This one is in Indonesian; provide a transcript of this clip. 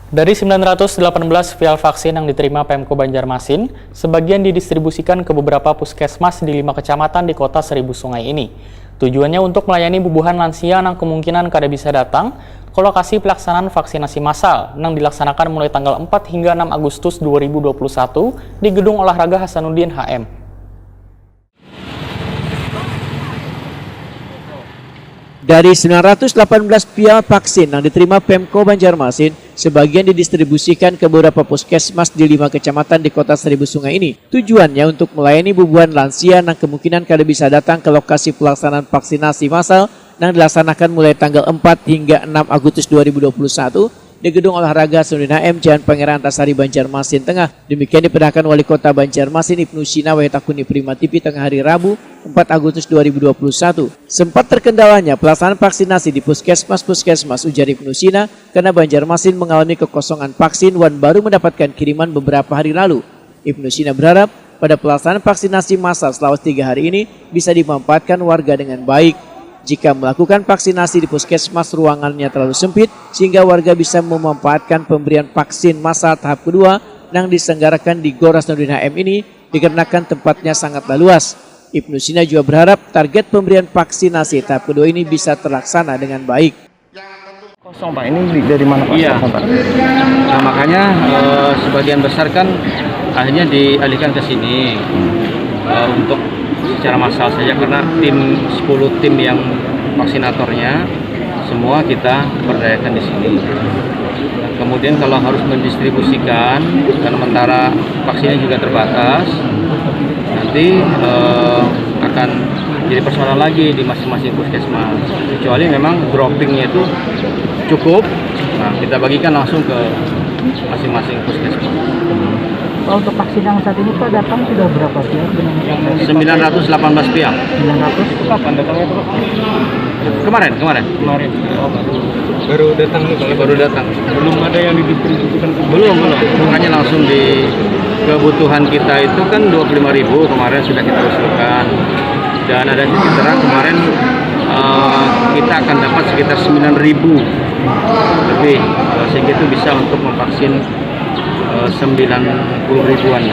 Dari 918 vial vaksin yang diterima Pemko Banjarmasin, sebagian didistribusikan ke beberapa puskesmas di 5 kecamatan di kota Seribu Sungai ini. Tujuannya untuk melayani bubuhan lansia yang kemungkinan kada bisa datang ke lokasi pelaksanaan vaksinasi massal yang dilaksanakan mulai tanggal 4 hingga 6 Agustus 2021 di Gedung Olahraga Hasanuddin HM. Dari 918 vial vaksin yang diterima Pemko Banjarmasin, sebagian didistribusikan ke beberapa puskesmas di 5 kecamatan di kota Seribu Sungai ini. Tujuannya untuk melayani bubuhan lansia yang kemungkinan kada bisa datang ke lokasi pelaksanaan vaksinasi massal yang dilaksanakan mulai tanggal 4 hingga 6 Agustus 2021 di Gedung Olahraga Hasanuddin HM, Jalan Pangeran Antasari, Banjarmasin Tengah. Demikian diperintahkan Wali Kota Banjarmasin Ibnu Sina Wahitakuni Prima TV tengah hari Rabu 4 Agustus 2021. Sempat terkendalanya pelaksanaan vaksinasi di puskesmas ujar Ibnu Sina karena Banjarmasin mengalami kekosongan vaksin dan baru mendapatkan kiriman beberapa hari lalu. Ibnu Sina berharap pada pelaksanaan vaksinasi massal selama 3 hari ini bisa dimanfaatkan warga dengan baik. Jika melakukan vaksinasi di puskesmas ruangannya terlalu sempit sehingga warga bisa memanfaatkan pemberian vaksin massal tahap kedua yang diselenggarakan di Gor Hasanuddin HM ini dikarenakan tempatnya sangatlah luas. Ibnu Sina juga berharap target pemberian vaksinasi tahap kedua ini bisa terlaksana dengan baik. Kosong Pak, ini dari mana Pak? Iya, nah makanya sebagian besar kan akhirnya dialihkan ke sini untuk secara massal saja karena 10 tim yang vaksinatornya semua kita berdayakan di sini. Nah, kemudian kalau harus mendistribusikan karena sementara vaksinnya juga terbatas, nanti akan jadi persoalan lagi di masing-masing puskesmas. Kecuali memang droppingnya itu cukup, nah kita bagikan langsung ke masing-masing puskesmas. Untuk vaksin yang saat ini Pak datang sudah berapa pihak? 918 pihak. 900? Kapan datangnya Pak? Kemarin. Baru datang nih Pak? Baru datang. Belum ada yang didistribusikan? Belum. Makanya langsung di kebutuhan kita itu kan 25.000 kemarin sudah kita usulkan. Dan ada titik terang kemarin kita akan dapat sekitar 9.000 lebih. Sehingga itu bisa untuk memvaksin 90 ribuan.